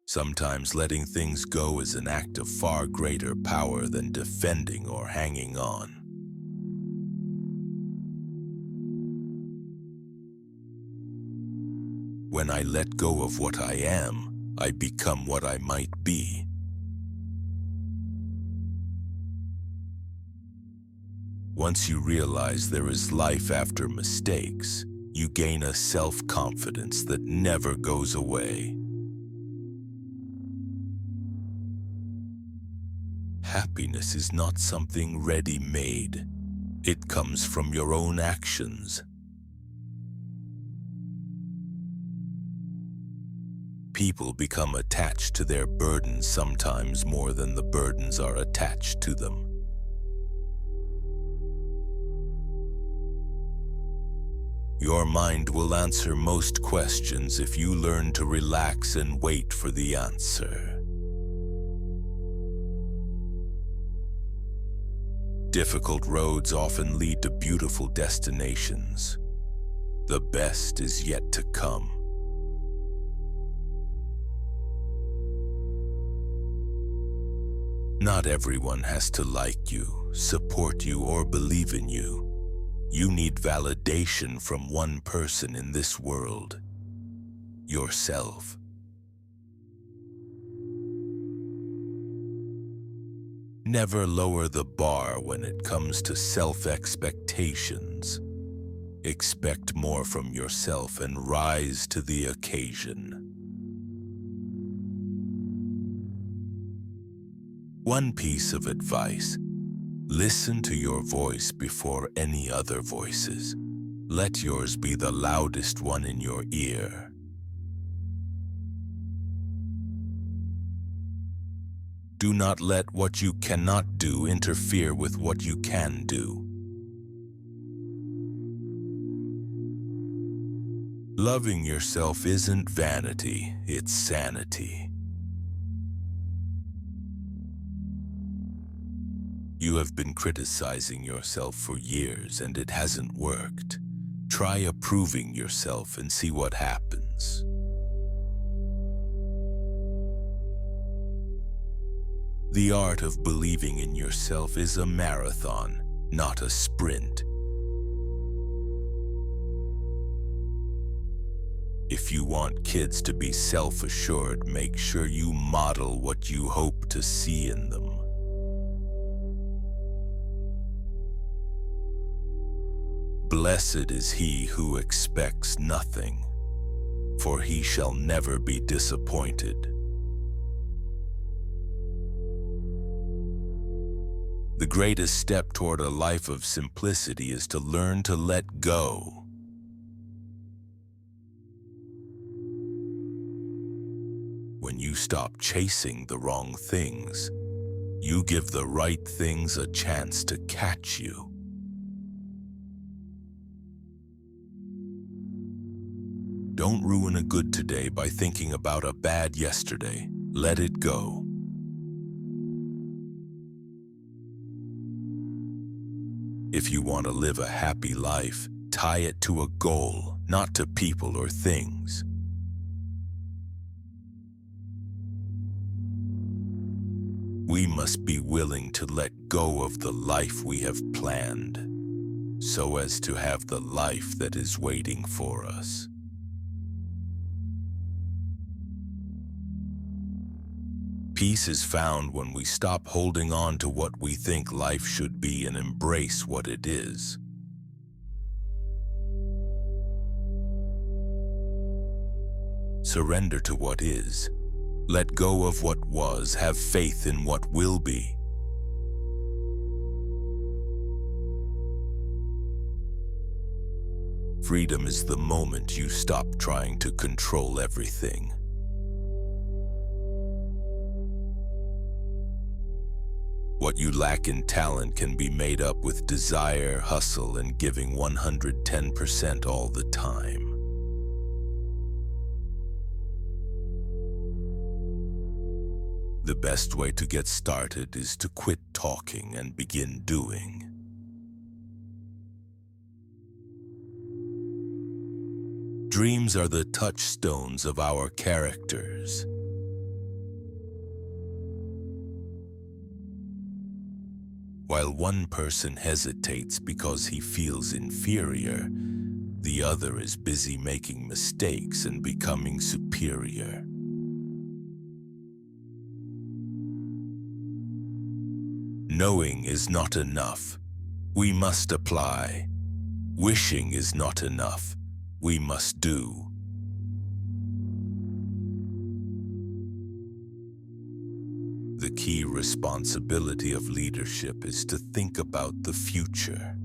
Sometimes letting things go is an act of far greater power than defending or hanging on. When I let go of what I am, I become what I might be. Once you realize there is life after mistakes, you gain a self-confidence that never goes away. Happiness is not something ready-made. It comes from your own actions. People become attached to their burdens sometimes more than the burdens are attached to them. Your mind will answer most questions if you learn to relax and wait for the answer. Difficult roads often lead to beautiful destinations. The best is yet to come. Not everyone has to like you, support you, or believe in you. You need validation from one person in this world: yourself. Never lower the bar when it comes to self-expectations. Expect more from yourself and rise to the occasion. One piece of advice: listen to your voice before any other voices. Let yours be the loudest one in your ear. Do not let what you cannot do interfere with what you can do. Loving yourself isn't vanity, it's sanity. You have been criticizing yourself for years and it hasn't worked. Try approving yourself and see what happens. The art of believing in yourself is a marathon, not a sprint. If you want kids to be self-assured, make sure you model what you hope to see in them. Blessed is he who expects nothing, for he shall never be disappointed. The greatest step toward a life of simplicity is to learn to let go. When you stop chasing the wrong things, you give the right things a chance to catch you. Don't ruin a good today by thinking about a bad yesterday. Let it go. If you want to live a happy life, tie it to a goal, not to people or things. We must be willing to let go of the life we have planned, so as to have the life that is waiting for us. Peace is found when we stop holding on to what we think life should be and embrace what it is. Surrender to what is. Let go of what was. Have faith in what will be. Freedom is the moment you stop trying to control everything. What you lack in talent can be made up with desire, hustle, and giving 110% all the time. The best way to get started is to quit talking and begin doing. Dreams are the touchstones of our characters. While one person hesitates because he feels inferior, the other is busy making mistakes and becoming superior. Knowing is not enough. We must apply. Wishing is not enough. We must do. The key responsibility of leadership is to think about the future.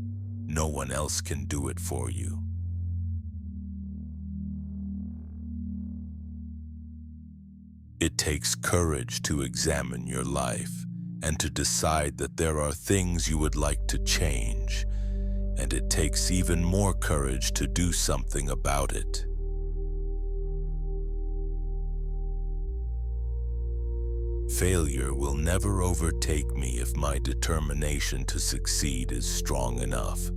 No one else can do it for you. It takes courage to examine your life and to decide that there are things you would like to change, and it takes even more courage to do something about it. Failure will never overtake me if my determination to succeed is strong enough.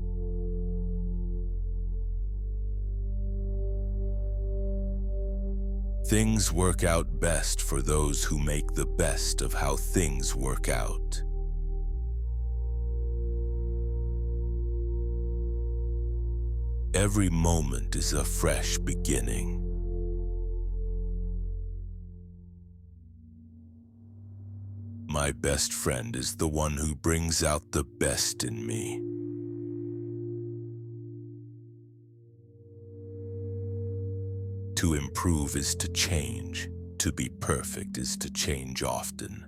Things work out best for those who make the best of how things work out. Every moment is a fresh beginning. My best friend is the one who brings out the best in me. To improve is to change. To be perfect is to change often.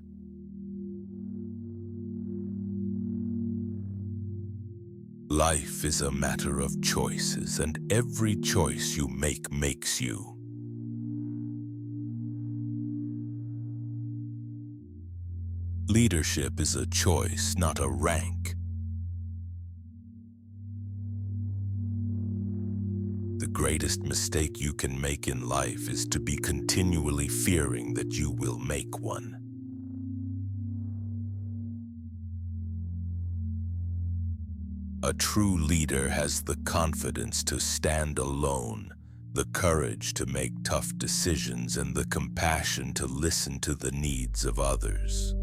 Life is a matter of choices, and every choice you make makes you. Leadership is a choice, not a rank. The greatest mistake you can make in life is to be continually fearing that you will make one. A true leader has the confidence to stand alone, the courage to make tough decisions, and the compassion to listen to the needs of others.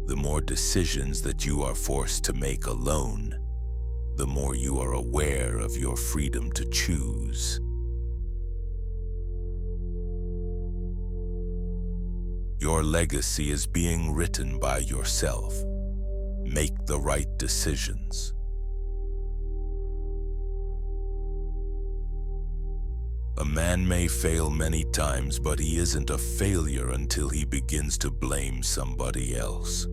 The more decisions that you are forced to make alone, the more you are aware of your freedom to choose. Your legacy is being written by yourself. Make the right decisions. A man may fail many times, but he isn't a failure until he begins to blame somebody else.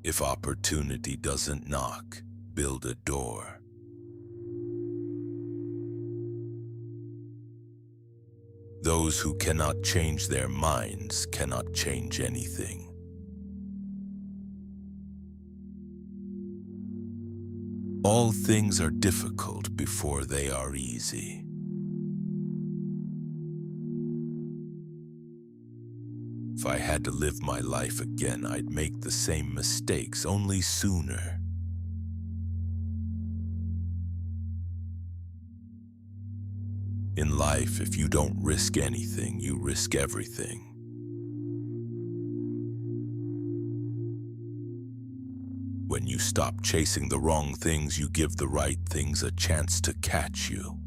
If opportunity doesn't knock, build a door. Those who cannot change their minds cannot change anything. All things are difficult before they are easy. If I had to live my life again, I'd make the same mistakes, only sooner. In life, if you don't risk anything, you risk everything. When you stop chasing the wrong things, you give the right things a chance to catch you.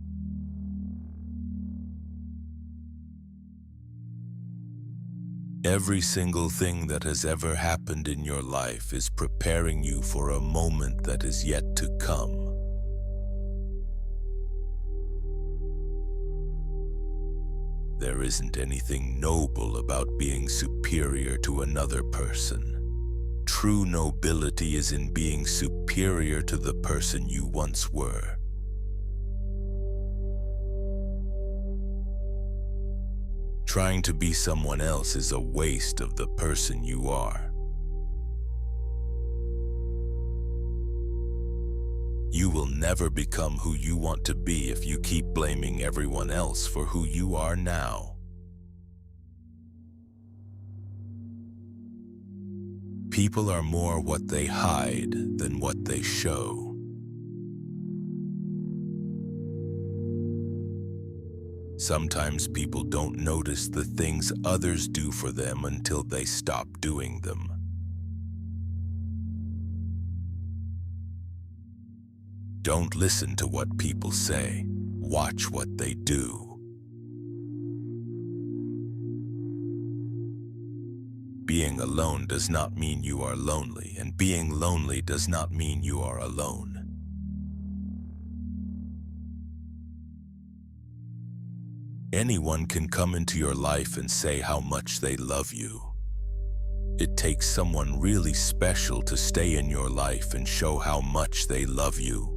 Every single thing that has ever happened in your life is preparing you for a moment that is yet to come. There isn't anything noble about being superior to another person. True nobility is in being superior to the person you once were. Trying to be someone else is a waste of the person you are. You will never become who you want to be if you keep blaming everyone else for who you are now. People are more what they hide than what they show. Sometimes people don't notice the things others do for them until they stop doing them. Don't listen to what people say. Watch what they do. Being alone does not mean you are lonely, and being lonely does not mean you are alone. Anyone can come into your life and say how much they love you. It takes someone really special to stay in your life and show how much they love you.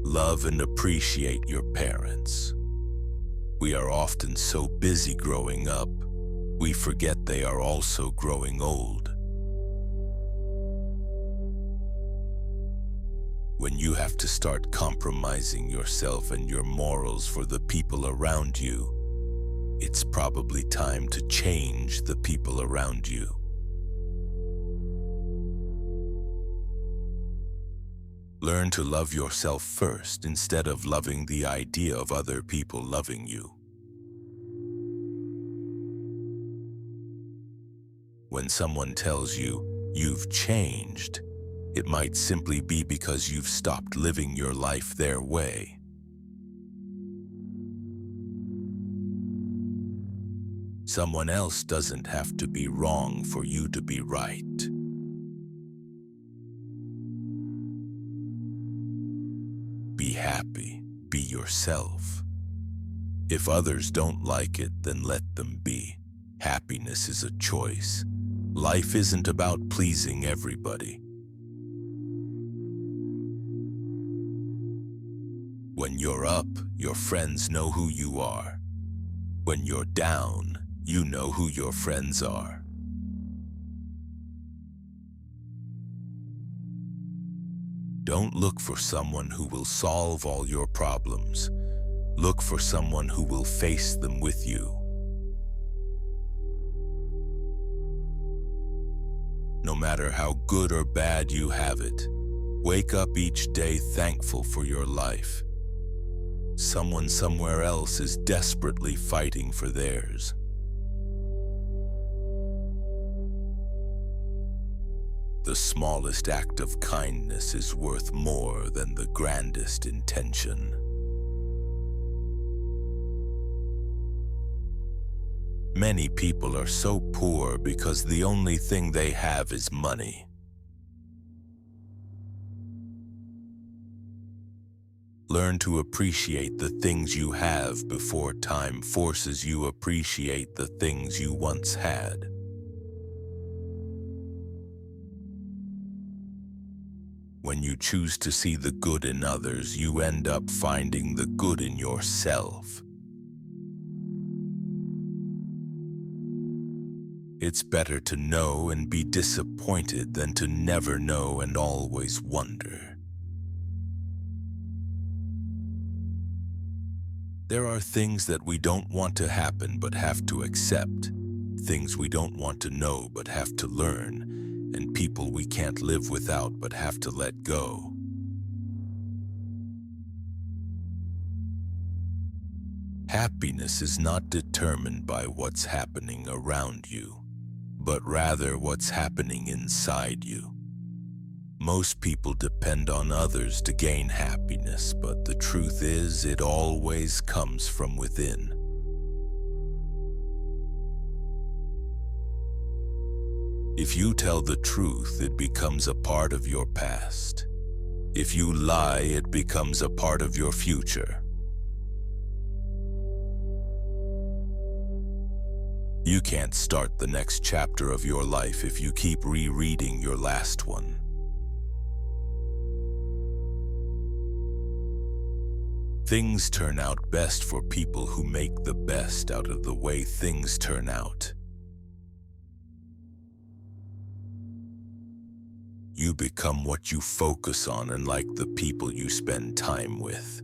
Love and appreciate your parents. We are often so busy growing up, we forget they are also growing old. When you have to start compromising yourself and your morals for the people around you, it's probably time to change the people around you. Learn to love yourself first instead of loving the idea of other people loving you. When someone tells you, "You've changed," it might simply be because you've stopped living your life their way. Someone else doesn't have to be wrong for you to be right. Be happy, be yourself. If others don't like it, then let them be. Happiness is a choice. Life isn't about pleasing everybody. When you're up, your friends know who you are. When you're down, you know who your friends are. Don't look for someone who will solve all your problems. Look for someone who will face them with you. No matter how good or bad you have it, wake up each day thankful for your life. Someone somewhere else is desperately fighting for theirs. The smallest act of kindness is worth more than the grandest intention. Many people are so poor because the only thing they have is money. Learn to appreciate the things you have before time forces you to appreciate the things you once had. When you choose to see the good in others, you end up finding the good in yourself. It's better to know and be disappointed than to never know and always wonder. There are things that we don't want to happen but have to accept, things we don't want to know but have to learn, and people we can't live without but have to let go. Happiness is not determined by what's happening around you, but rather what's happening inside you. Most people depend on others to gain happiness, but the truth is, it always comes from within. If you tell the truth, it becomes a part of your past. If you lie, it becomes a part of your future. You can't start the next chapter of your life if you keep rereading your last one. Things turn out best for people who make the best out of the way things turn out. You become what you focus on and like the people you spend time with.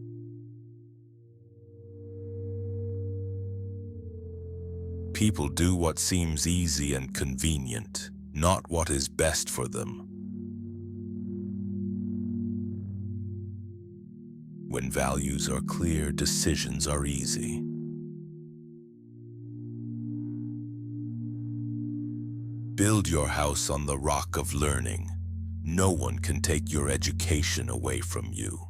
People do what seems easy and convenient, not what is best for them. When values are clear, decisions are easy. Build your house on the rock of learning. No one can take your education away from you.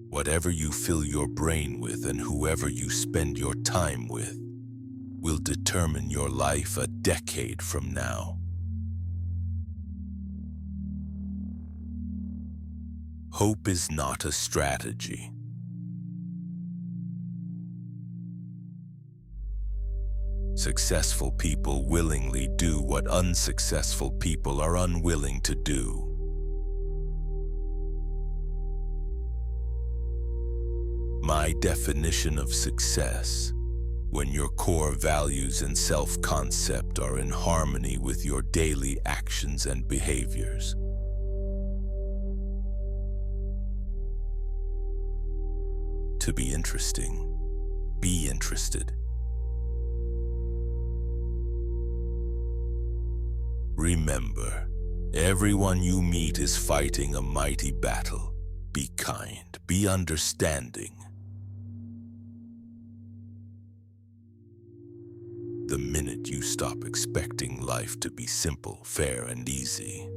Whatever you fill your brain with and whoever you spend your time with will determine your life a decade from now. Hope is not a strategy. Successful people willingly do what unsuccessful people are unwilling to do. My definition of success: when your core values and self-concept are in harmony with your daily actions and behaviors. To be interesting, be interested. Remember, everyone you meet is fighting a mighty battle. Be kind, be understanding. The minute you stop expecting life to be simple, fair, and easy,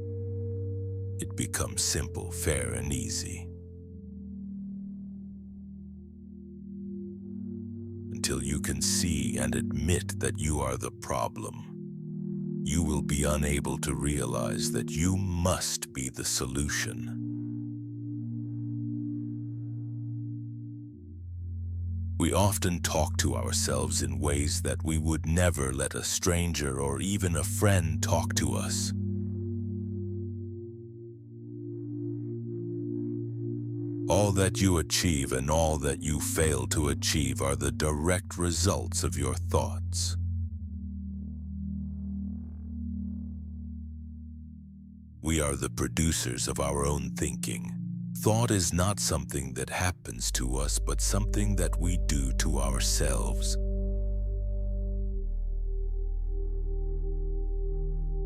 it becomes simple, fair, and easy. Until you can see and admit that you are the problem, you will be unable to realize that you must be the solution. We often talk to ourselves in ways that we would never let a stranger or even a friend talk to us. All that you achieve and all that you fail to achieve are the direct results of your thoughts. We are the producers of our own thinking. Thought is not something that happens to us, but something that we do to ourselves.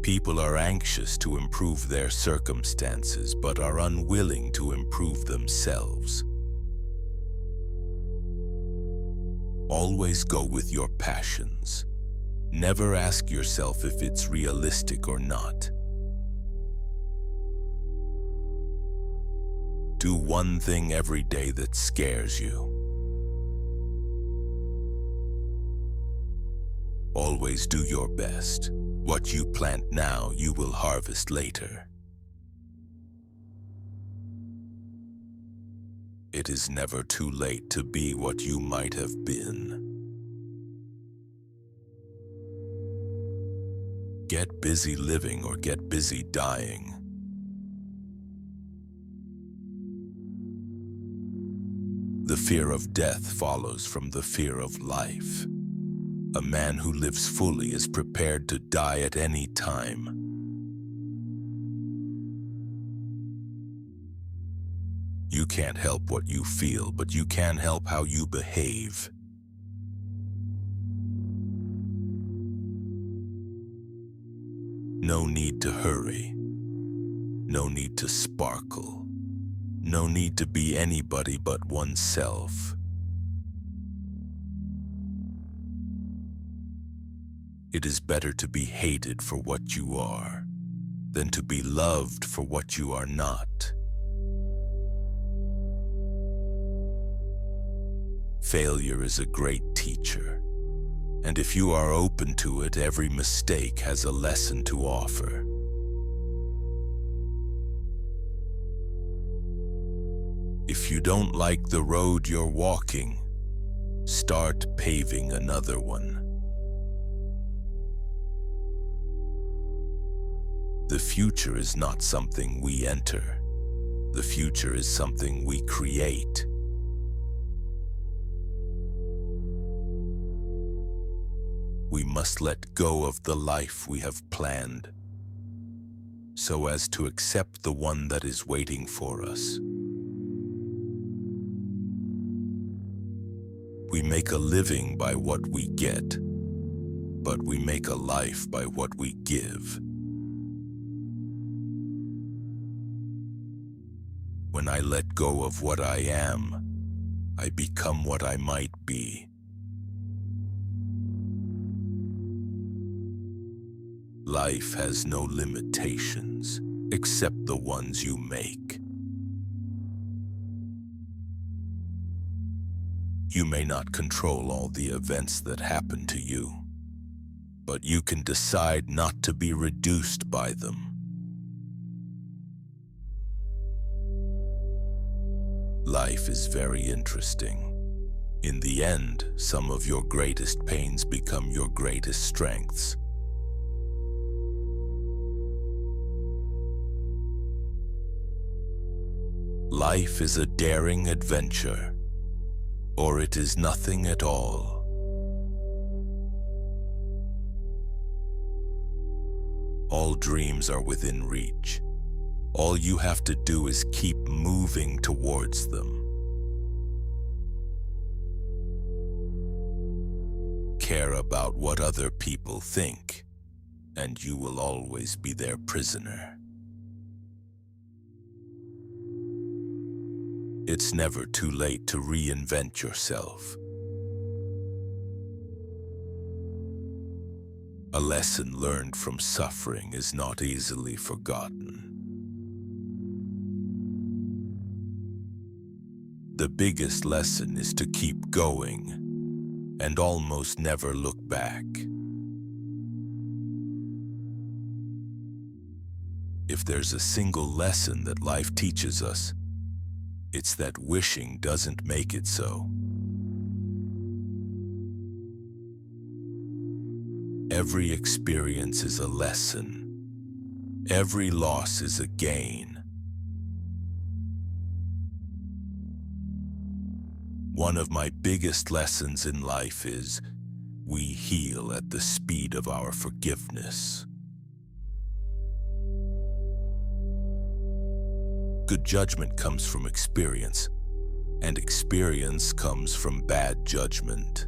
People are anxious to improve their circumstances, but are unwilling to improve themselves. Always go with your passions. Never ask yourself if it's realistic or not. Do one thing every day that scares you. Always do your best. What you plant now, you will harvest later. It is never too late to be what you might have been. Get busy living or get busy dying. The fear of death follows from the fear of life. A man who lives fully is prepared to die at any time. You can't help what you feel, but you can help how you behave. No need to hurry. No need to sparkle. No need to be anybody but oneself. It is better to be hated for what you are than to be loved for what you are not. Failure is a great teacher, and if you are open to it, every mistake has a lesson to offer. If you don't like the road you're walking, start paving another one. The future is not something we enter. The future is something we create. We must let go of the life we have planned, so as to accept the one that is waiting for us. We make a living by what we get, but we make a life by what we give. When I let go of what I am, I become what I might be. Life has no limitations except the ones you make. You may not control all the events that happen to you, but you can decide not to be reduced by them. Life is very interesting. In the end, some of your greatest pains become your greatest strengths. Life is a daring adventure, or it is nothing at all. All dreams are within reach. All you have to do is keep moving towards them. Care about what other people think, and you will always be their prisoner. It's never too late to reinvent yourself. A lesson learned from suffering is not easily forgotten. The biggest lesson is to keep going and almost never look back. If there's a single lesson that life teaches us, it's that wishing doesn't make it so. Every experience is a lesson. Every loss is a gain. One of my biggest lessons in life is we heal at the speed of our forgiveness. Good judgment comes from experience, and experience comes from bad judgment.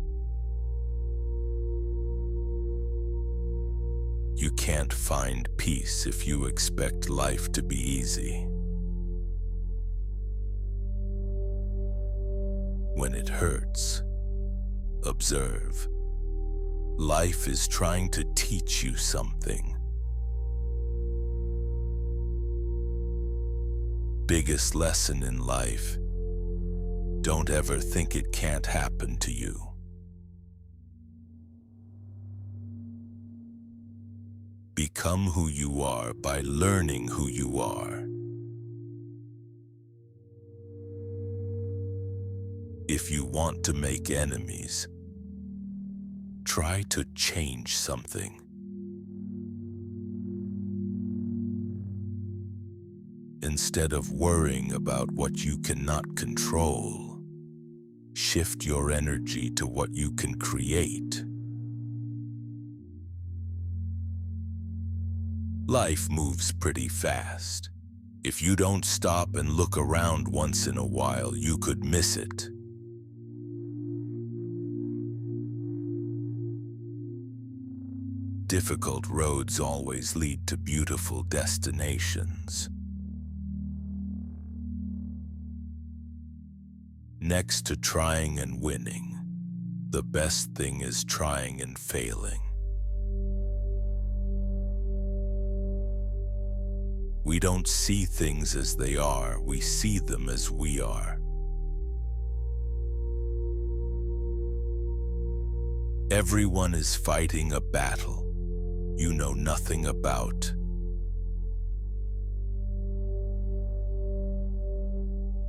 You can't find peace if you expect life to be easy. When it hurts, observe. Life is trying to teach you something. Biggest lesson in life: don't ever think it can't happen to you. Become who you are by learning who you are. If you want to make enemies, try to change something. Instead of worrying about what you cannot control, shift your energy to what you can create. Life moves pretty fast. If you don't stop and look around once in a while, you could miss it. Difficult roads always lead to beautiful destinations. Next to trying and winning, the best thing is trying and failing. We don't see things as they are, we see them as we are. Everyone is fighting a battle you know nothing about.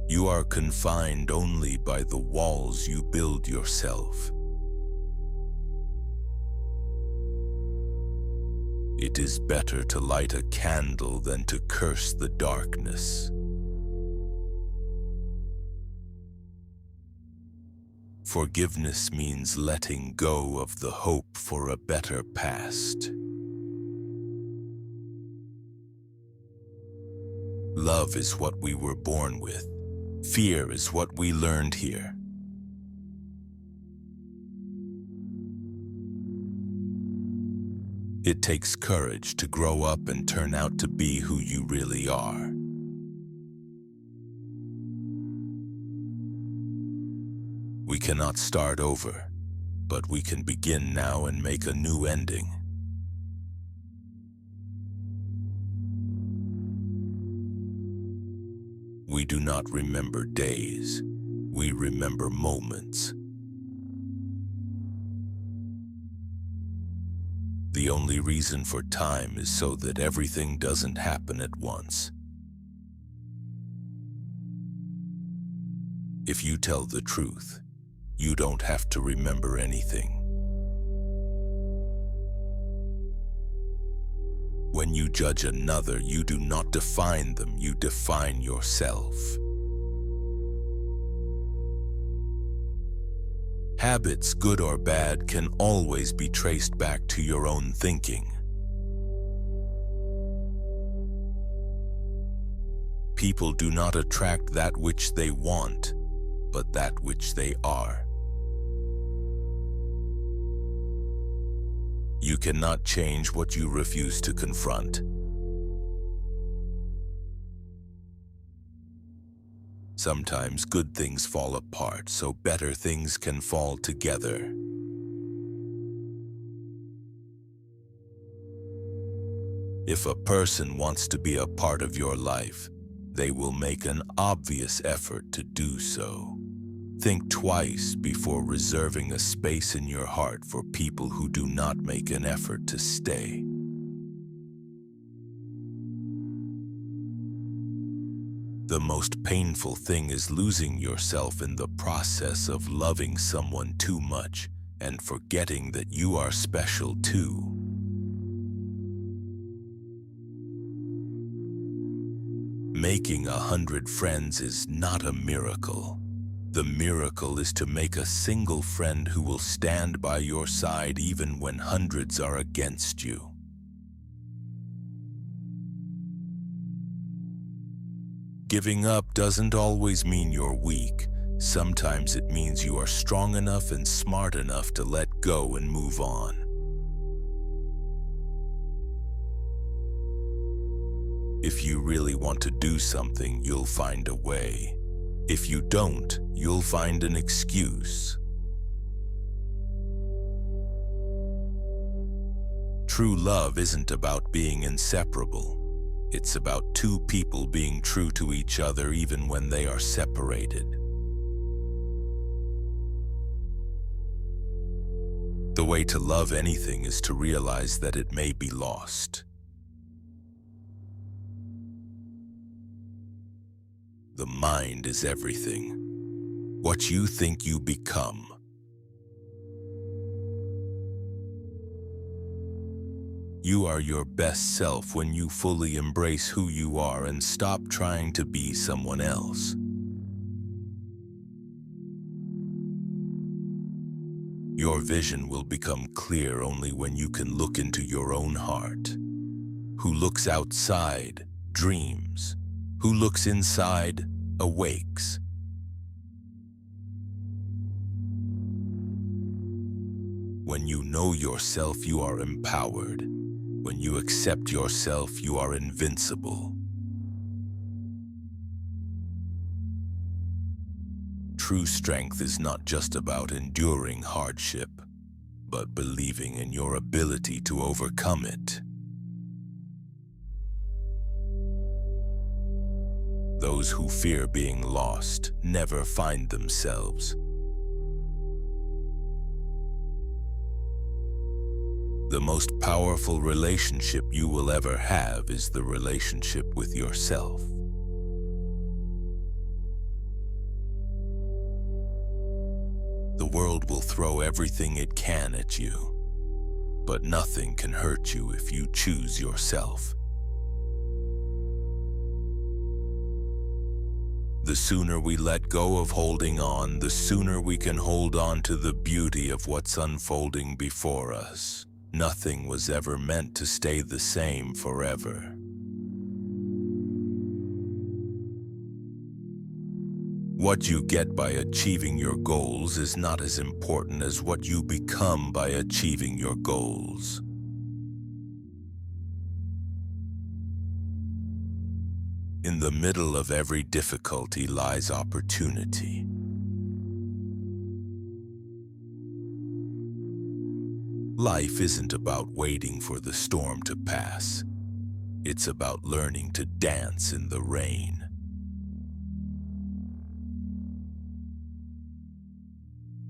You are confined only by the walls you build yourself. It is better to light a candle than to curse the darkness. Forgiveness means letting go of the hope for a better past. Love is what we were born with. Fear is what we learned here. It takes courage to grow up and turn out to be who you really are. We cannot start over, but we can begin now and make a new ending. We do not remember days, we remember moments. The only reason for time is so that everything doesn't happen at once. If you tell the truth, you don't have to remember anything. When you judge another, you do not define them, you define yourself. Habits, good or bad, can always be traced back to your own thinking. People do not attract that which they want, but that which they are. You cannot change what you refuse to confront. Sometimes good things fall apart so better things can fall together. If a person wants to be a part of your life, they will make an obvious effort to do so. Think twice before reserving a space in your heart for people who do not make an effort to stay. The most painful thing is losing yourself in the process of loving someone too much and forgetting that you are special too. Making 100 friends is not a miracle. The miracle is to make a single friend who will stand by your side even when hundreds are against you. Giving up doesn't always mean you're weak. Sometimes it means you are strong enough and smart enough to let go and move on. If you really want to do something, you'll find a way. If you don't, you'll find an excuse. True love isn't about being inseparable. It's about two people being true to each other even when they are separated. The way to love anything is to realize that it may be lost. The mind is everything. What you think you become. You are your best self when you fully embrace who you are and stop trying to be someone else. Your vision will become clear only when you can look into your own heart. Who looks outside, dreams. Who looks inside, awakes. When you know yourself, you are empowered. When you accept yourself, you are invincible. True strength is not just about enduring hardship, but believing in your ability to overcome it. Those who fear being lost never find themselves. The most powerful relationship you will ever have is the relationship with yourself. The world will throw everything it can at you, but nothing can hurt you if you choose yourself. The sooner we let go of holding on, the sooner we can hold on to the beauty of what's unfolding before us. Nothing was ever meant to stay the same forever. What you get by achieving your goals is not as important as what you become by achieving your goals. In the middle of every difficulty lies opportunity. Life isn't about waiting for the storm to pass. It's about learning to dance in the rain.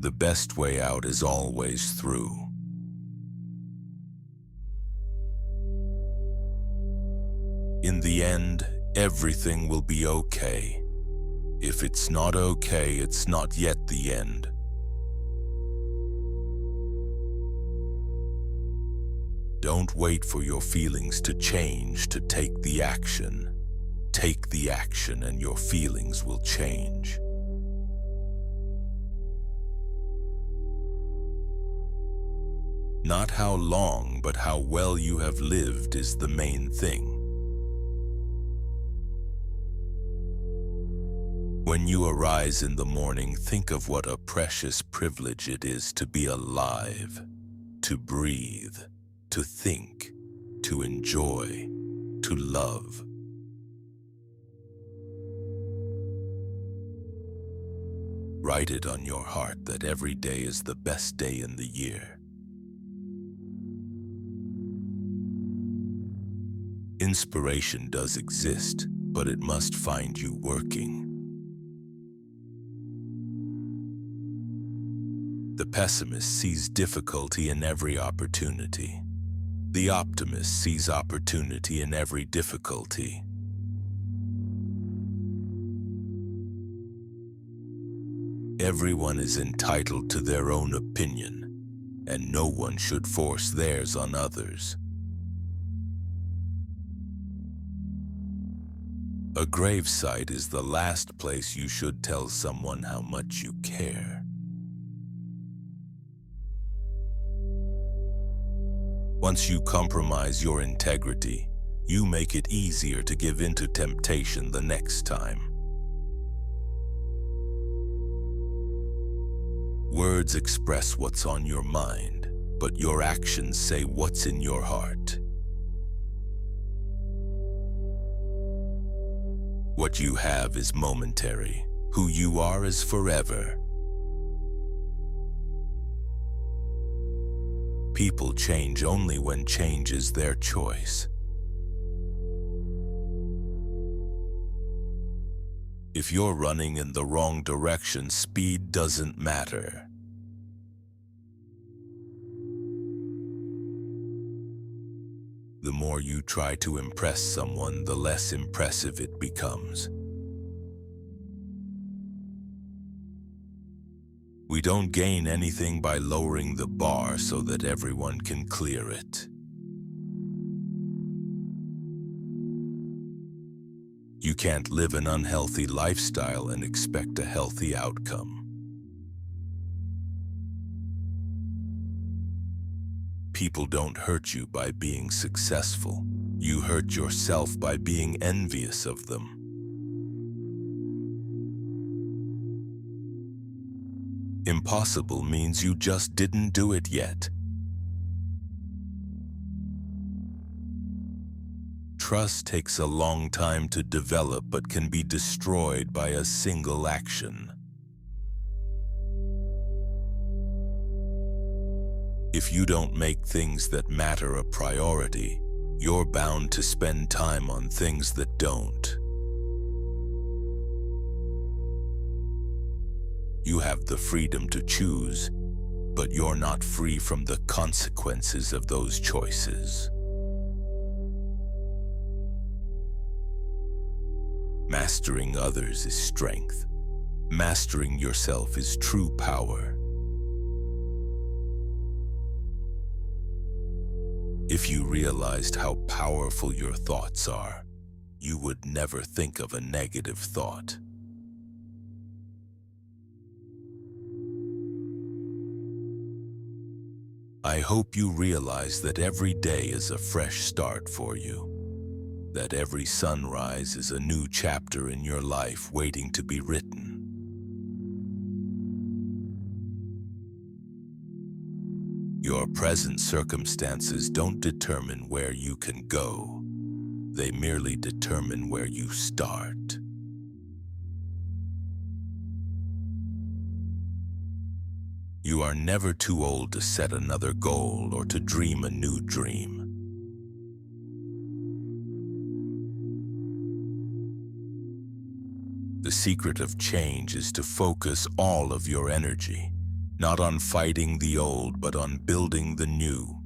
The best way out is always through. In the end, everything will be okay. If it's not okay, it's not yet the end. Don't wait for your feelings to change to take the action. Take the action and your feelings will change. Not how long, but how well you have lived is the main thing. When you arise in the morning, think of what a precious privilege it is to be alive, to breathe, to think, to enjoy, to love. Write it on your heart that every day is the best day in the year. Inspiration does exist, but it must find you working. The pessimist sees difficulty in every opportunity. The optimist sees opportunity in every difficulty. Everyone is entitled to their own opinion, and no one should force theirs on others. A gravesite is the last place you should tell someone how much you care. Once you compromise your integrity, you make it easier to give in to temptation the next time. Words express what's on your mind, but your actions say what's in your heart. What you have is momentary. Who you are is forever. People change only when change is their choice. If you're running in the wrong direction, speed doesn't matter. The more you try to impress someone, the less impressive it becomes. We don't gain anything by lowering the bar so that everyone can clear it. You can't live an unhealthy lifestyle and expect a healthy outcome. People don't hurt you by being successful. You hurt yourself by being envious of them. Impossible means you just didn't do it yet. Trust takes a long time to develop but can be destroyed by a single action. If you don't make things that matter a priority, you're bound to spend time on things that don't. You have the freedom to choose, but you're not free from the consequences of those choices. Mastering others is strength. Mastering yourself is true power. If you realized how powerful your thoughts are, you would never think of a negative thought. I hope you realize that every day is a fresh start for you, that every sunrise is a new chapter in your life waiting to be written. Your present circumstances don't determine where you can go. They merely determine where you start. You are never too old to set another goal or to dream a new dream. The secret of change is to focus all of your energy, not on fighting the old, but on building the new.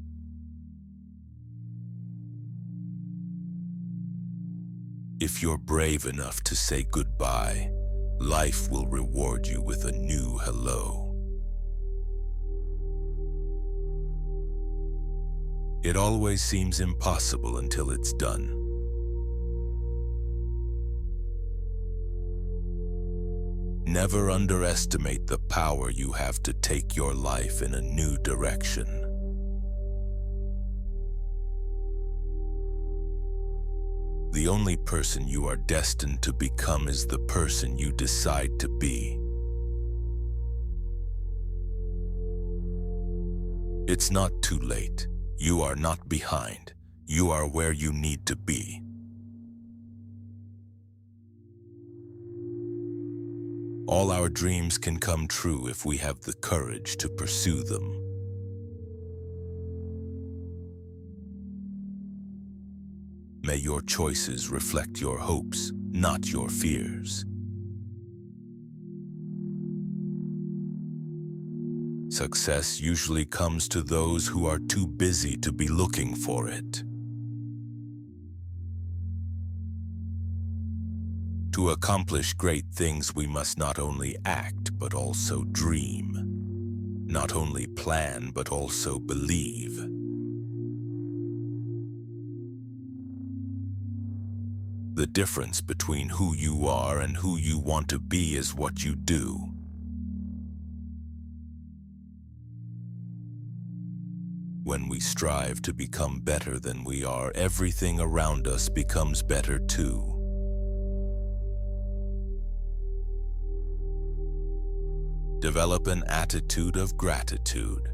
If you're brave enough to say goodbye, life will reward you with a new hello. It always seems impossible until it's done. Never underestimate the power you have to take your life in a new direction. The only person you are destined to become is the person you decide to be. It's not too late. You are not behind. You are where you need to be. All our dreams can come true if we have the courage to pursue them. May your choices reflect your hopes, not your fears. Success usually comes to those who are too busy to be looking for it. To accomplish great things, we must not only act, but also dream. Not only plan, but also believe. The difference between who you are and who you want to be is what you do. When we strive to become better than we are, everything around us becomes better too. Develop an attitude of gratitude.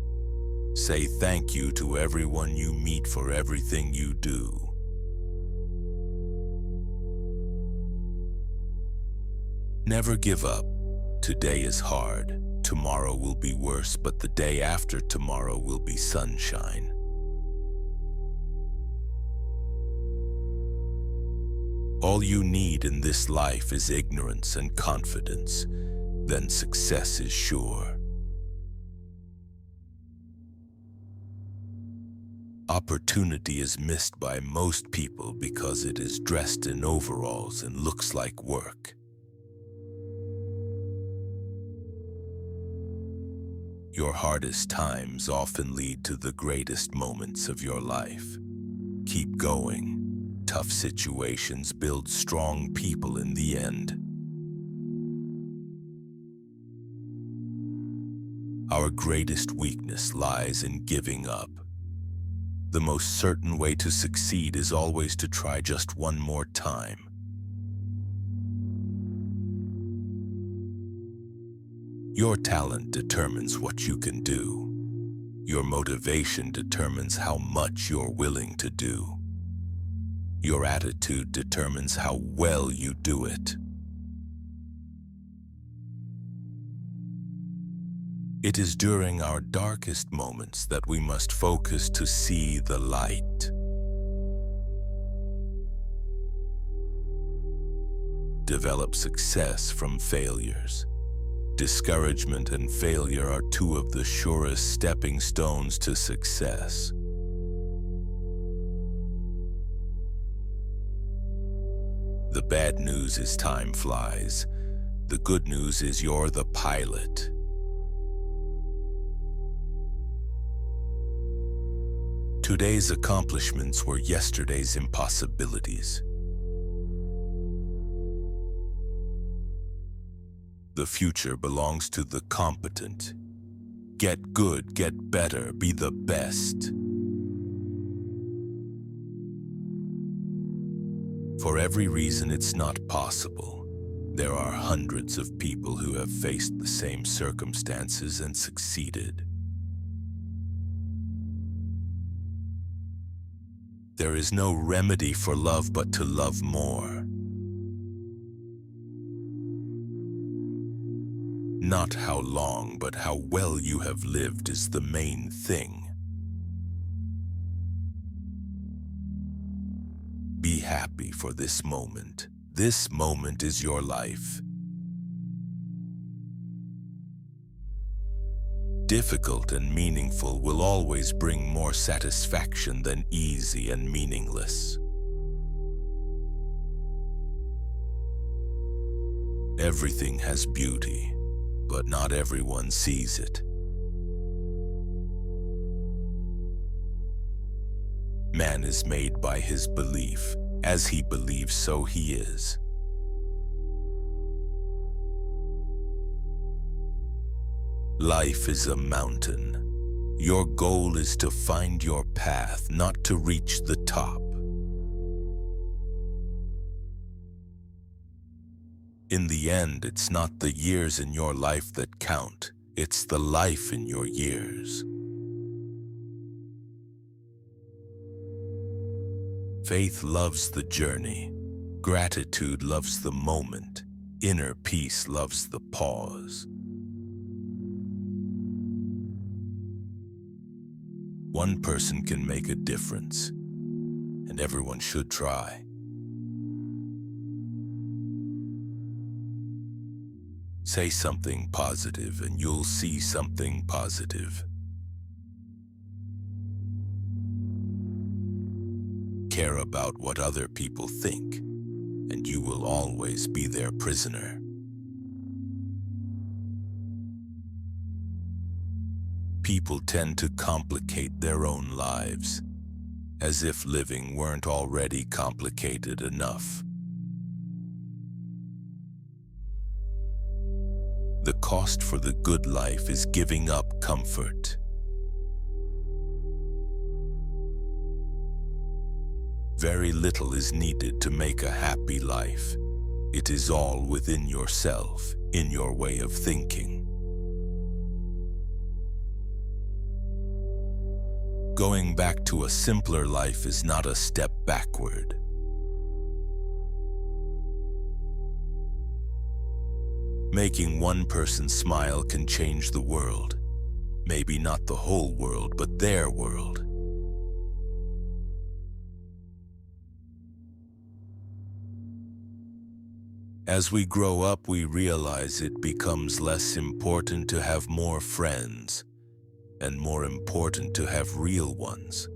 Say thank you to everyone you meet for everything you do. Never give up. Today is hard. Tomorrow will be worse, but the day after tomorrow will be sunshine. All you need in this life is ignorance and confidence. Then success is sure. Opportunity is missed by most people because it is dressed in overalls and looks like work. Your hardest times often lead to the greatest moments of your life. Keep going. Tough situations build strong people in the end. Our greatest weakness lies in giving up. The most certain way to succeed is always to try just one more time. Your talent determines what you can do. Your motivation determines how much you're willing to do. Your attitude determines how well you do it. It is during our darkest moments that we must focus to see the light. Develop success from failures. Discouragement and failure are two of the surest stepping stones to success. The bad news is time flies. The good news is you're the pilot. Today's accomplishments were yesterday's impossibilities. The future belongs to the competent. Get good, get better, be the best. For every reason it's not possible, there are hundreds of people who have faced the same circumstances and succeeded. There is no remedy for love but to love more. Not how long, but how well you have lived is the main thing. Be happy for this moment. This moment is your life. Difficult and meaningful will always bring more satisfaction than easy and meaningless. Everything has beauty, but not everyone sees it. Man is made by his belief. As he believes, so he is. Life is a mountain. Your goal is to find your path, not to reach the top. In the end, it's not the years in your life that count. It's the life in your years. Faith loves the journey. Gratitude loves the moment. Inner peace loves the pause. One person can make a difference, and everyone should try. Say something positive and you'll see something positive. Care about what other people think, and you will always be their prisoner. People tend to complicate their own lives, as if living weren't already complicated enough. The cost for the good life is giving up comfort. Very little is needed to make a happy life. It is all within yourself, in your way of thinking. Going back to a simpler life is not a step backward. Making one person smile can change the world. Maybe not the whole world, but their world. As we grow up, we realize it becomes less important to have more friends and more important to have real ones.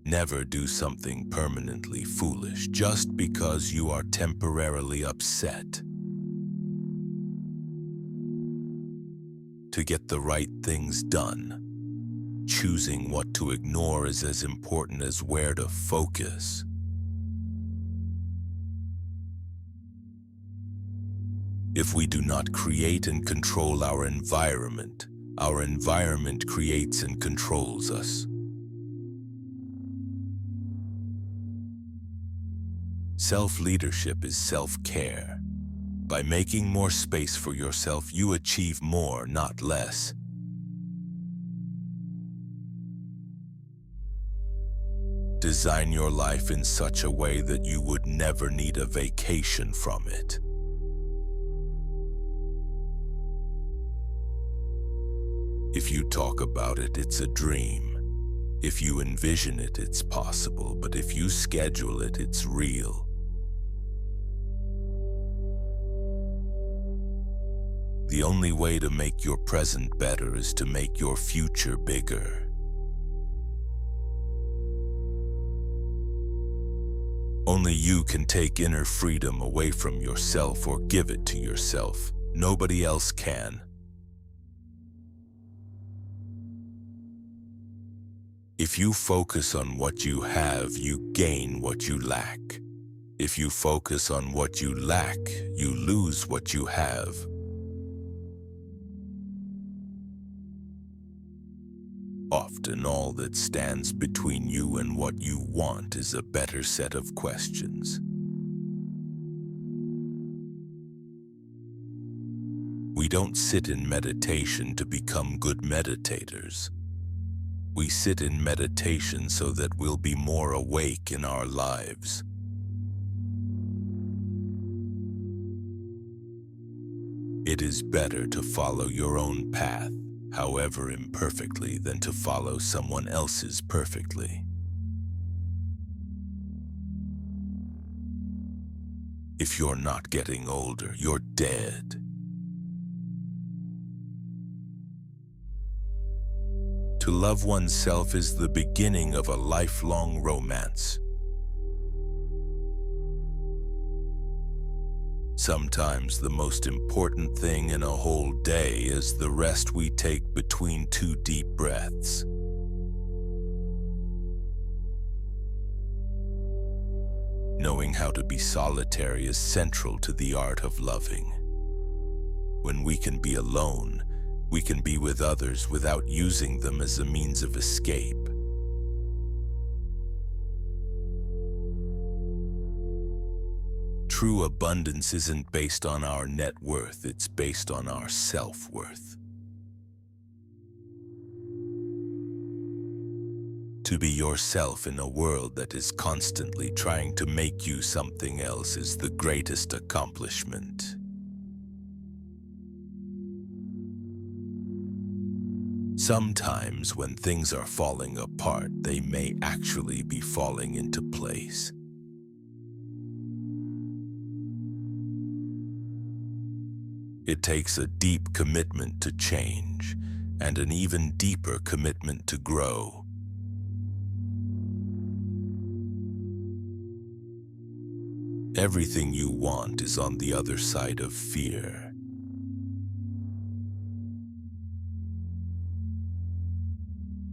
Never do something permanently foolish just because you are temporarily upset. To get the right things done, choosing what to ignore is as important as where to focus. If we do not create and control our environment creates and controls us. Self-leadership is self-care. By making more space for yourself, you achieve more, not less. Design your life in such a way that you would never need a vacation from it. If you talk about it, it's a dream. If you envision it, it's possible. But if you schedule it, it's real. The only way to make your present better is to make your future bigger. Only you can take inner freedom away from yourself or give it to yourself. Nobody else can. If you focus on what you have, you gain what you lack. If you focus on what you lack, you lose what you have. Often all that stands between you and what you want is a better set of questions. We don't sit in meditation to become good meditators. We sit in meditation so that we'll be more awake in our lives. It is better to follow your own path, however imperfectly, than to follow someone else's perfectly. If you're not getting older, you're dead. To love oneself is the beginning of a lifelong romance. Sometimes the most important thing in a whole day is the rest we take between two deep breaths. Knowing how to be solitary is central to the art of loving. When we can be alone, we can be with others without using them as a means of escape. True abundance isn't based on our net worth, it's based on our self-worth. To be yourself in a world that is constantly trying to make you something else is the greatest accomplishment. Sometimes when things are falling apart, they may actually be falling into place. It takes a deep commitment to change, and an even deeper commitment to grow. Everything you want is on the other side of fear.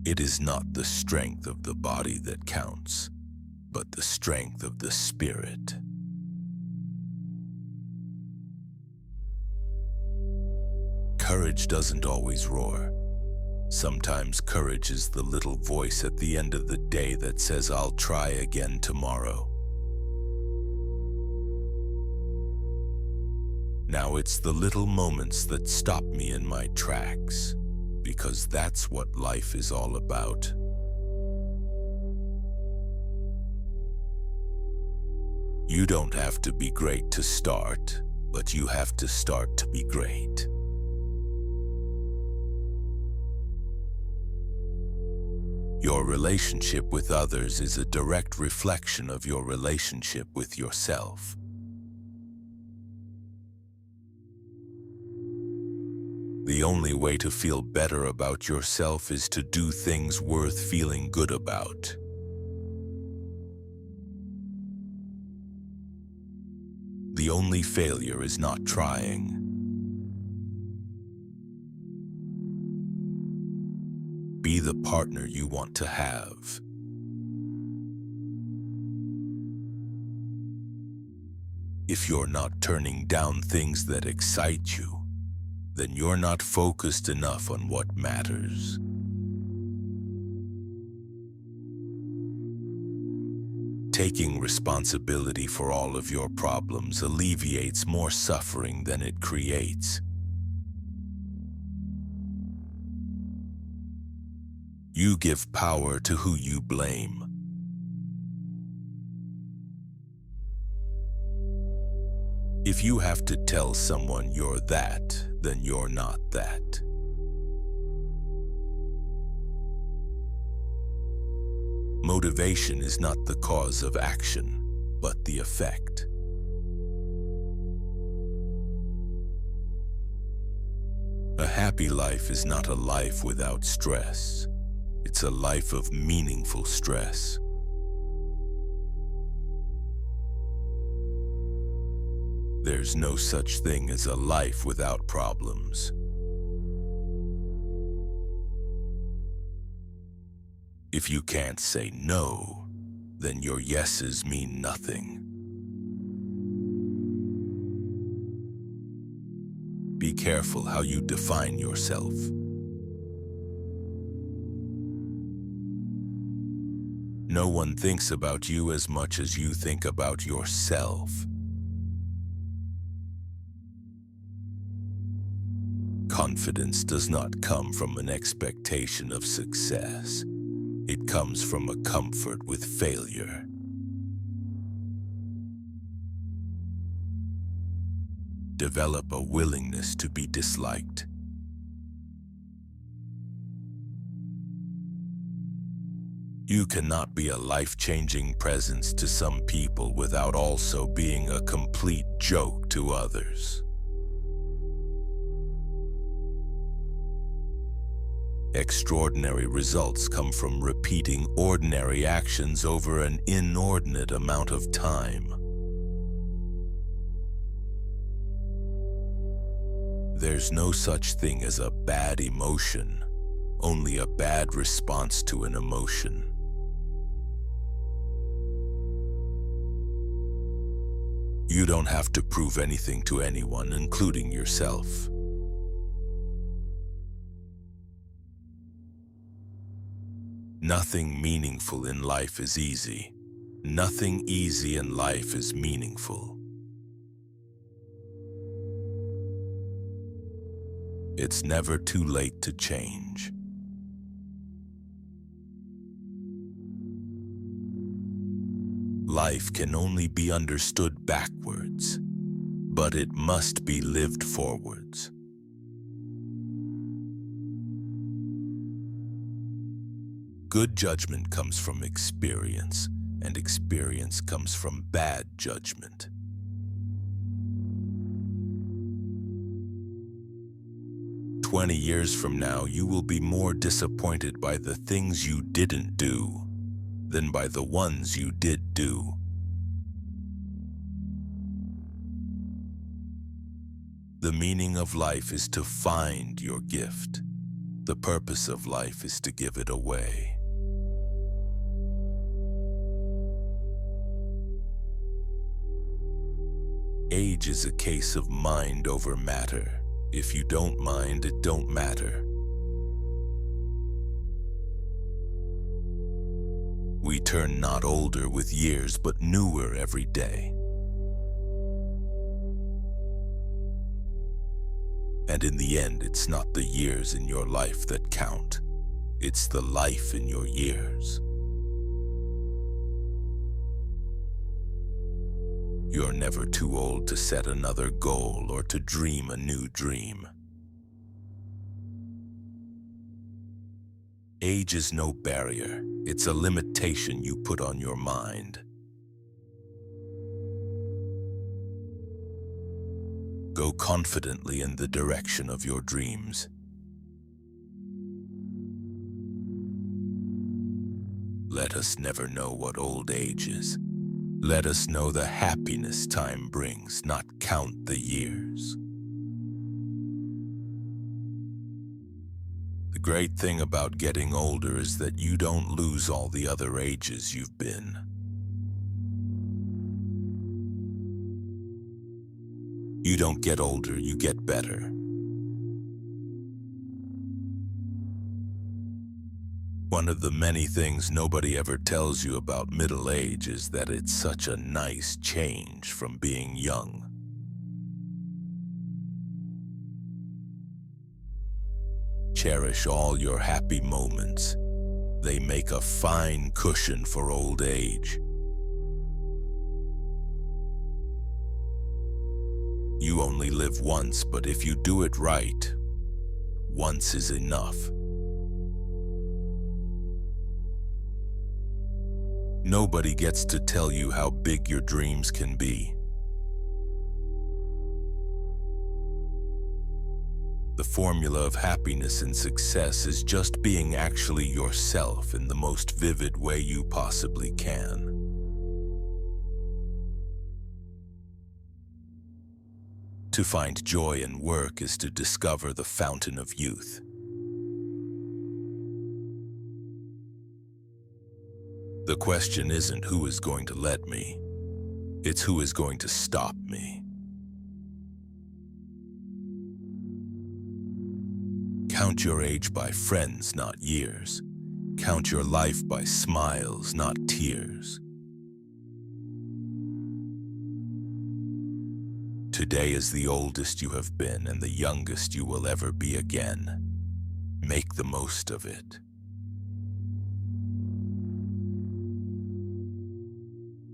It is not the strength of the body that counts, but the strength of the spirit. Courage doesn't always roar. Sometimes courage is the little voice at the end of the day that says, "I'll try again tomorrow." Now it's the little moments that stop me in my tracks, because that's what life is all about. You don't have to be great to start, but you have to start to be great. Your relationship with others is a direct reflection of your relationship with yourself. The only way to feel better about yourself is to do things worth feeling good about. The only failure is not trying. Be the partner you want to have. If you're not turning down things that excite you, then you're not focused enough on what matters. Taking responsibility for all of your problems alleviates more suffering than it creates. You give power to who you blame. If you have to tell someone you're that, then you're not that. Motivation is not the cause of action, but the effect. A happy life is not a life without stress. It's a life of meaningful stress. There's no such thing as a life without problems. If you can't say no, then your yeses mean nothing. Be careful how you define yourself. No one thinks about you as much as you think about yourself. Confidence does not come from an expectation of success. It comes from a comfort with failure. develop a willingness to be disliked. You cannot be a life-changing presence to some people without also being a complete joke to others. Extraordinary results come from repeating ordinary actions over an inordinate amount of time. There's no such thing as a bad emotion, only a bad response to an emotion. You don't have to prove anything to anyone, including yourself. Nothing meaningful in life is easy. Nothing easy in life is meaningful. It's never too late to change. Life can only be understood backwards, but it must be lived forwards. Good judgment comes from experience, and experience comes from bad judgment. "20 years from now, you will be more disappointed by the things you didn't do than by the ones you did do." The meaning of life is to find your gift. The purpose of life is to give it away. Age is a case of mind over matter. If you don't mind, it don't matter. We turn not older with years, but newer every day. And in the end, it's not the years in your life that count. It's the life in your years. You're never too old to set another goal or to dream a new dream. Age is no barrier. It's a limitation you put on your mind. Go confidently in the direction of your dreams. Let us never know what old age is. Let us know the happiness time brings, not count the years. The great thing about getting older is that you don't lose all the other ages you've been. You don't get older, you get better. One of the many things nobody ever tells you about middle age is that it's such a nice change from being young. Cherish all your happy moments. They make a fine cushion for old age. You only live once, but if you do it right, once is enough. Nobody gets to tell you how big your dreams can be. The formula of happiness and success is just being actually yourself in the most vivid way you possibly can. To find joy in work is to discover the fountain of youth. The question isn't who is going to let me, it's who is going to stop me. Count your age by friends, not years. Count your life by smiles, not tears. Today is the oldest you have been and the youngest you will ever be again. Make the most of it.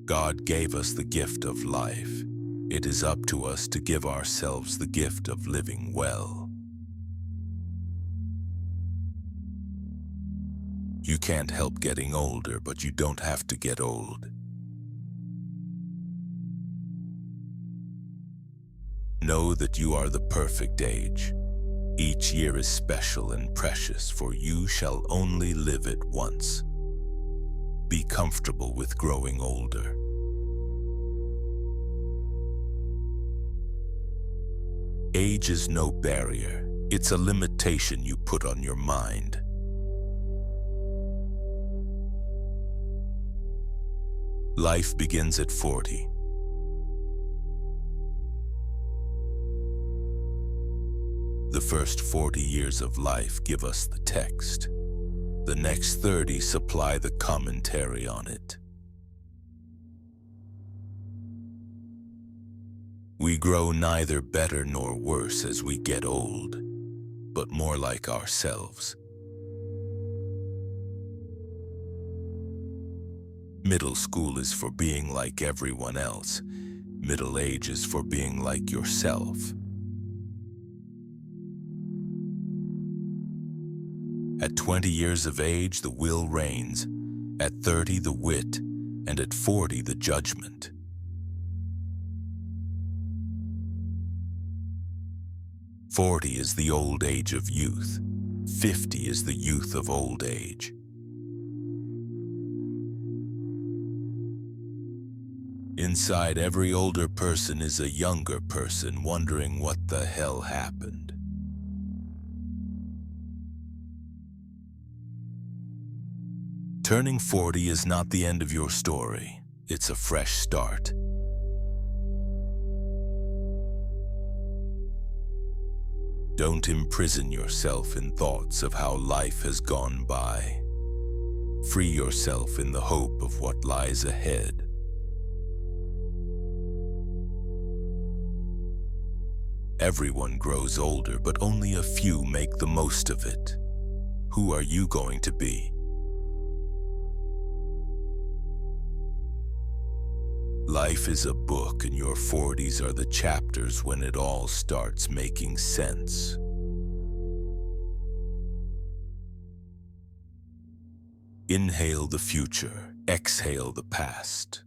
God gave us the gift of life. It is up to us to give ourselves the gift of living well. You can't help getting older, but you don't have to get old. Know that you are the perfect age. Each year is special and precious, for you shall only live it once. Be comfortable with growing older. Age is no barrier. It's a limitation you put on your mind. Life begins at 40. The first 40 years of life give us the text. The next 30 supply the commentary on it. We grow neither better nor worse as we get old, but more like ourselves. Middle school is for being like everyone else. Middle age is for being like yourself. At 20 years of age, the will reigns. At 30, the wit. And at 40, the judgment. "40 is the old age of youth. 50 is the youth of old age." Inside every older person is a younger person wondering what the hell happened. Turning 40 is not the end of your story. It's a fresh start. Don't imprison yourself in thoughts of how life has gone by. Free yourself in the hope of what lies ahead. Everyone grows older, but only a few make the most of it. Who are you going to be? Life is a book, and your 40s are the chapters when it all starts making sense. Inhale the future, exhale the past.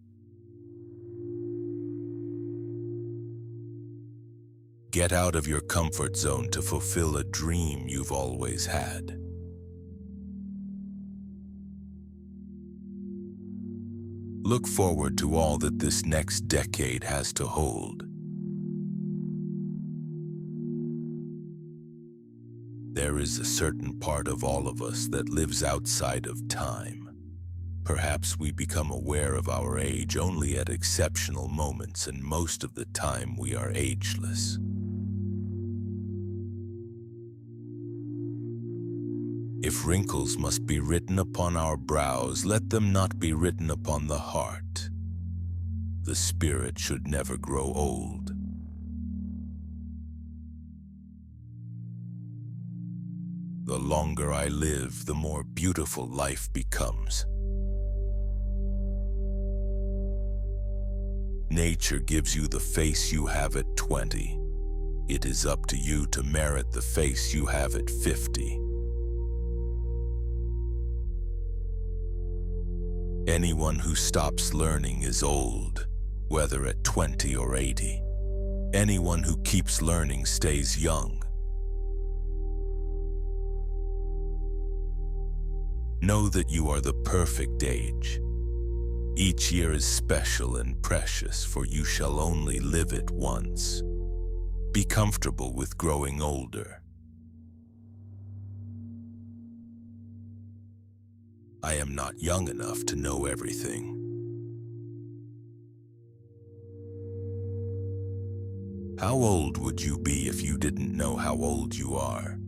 Get out of your comfort zone to fulfill a dream you've always had. Look forward to all that this next decade has to hold. There is a certain part of all of us that lives outside of time. Perhaps we become aware of our age only at exceptional moments, and most of the time we are ageless. If wrinkles must be written upon our brows, let them not be written upon the heart. The spirit should never grow old. The longer I live, the more beautiful life becomes. Nature gives you the face you have at 20. It is up to you to merit the face you have at 50. Anyone who stops learning is old, whether at 20 or 80. Anyone who keeps learning stays young. Know that you are the perfect age. Each year is special and precious, for you shall only live it once. Be comfortable with growing older. I am not young enough to know everything. How old would you be if you didn't know how old you are?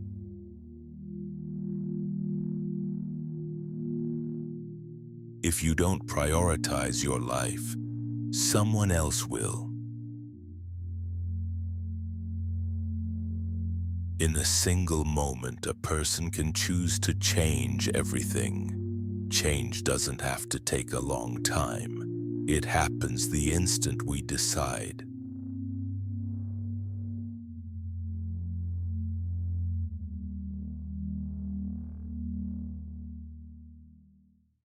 If you don't prioritize your life, someone else will. In a single moment, a person can choose to change everything. Change doesn't have to take a long time. It happens the instant we decide.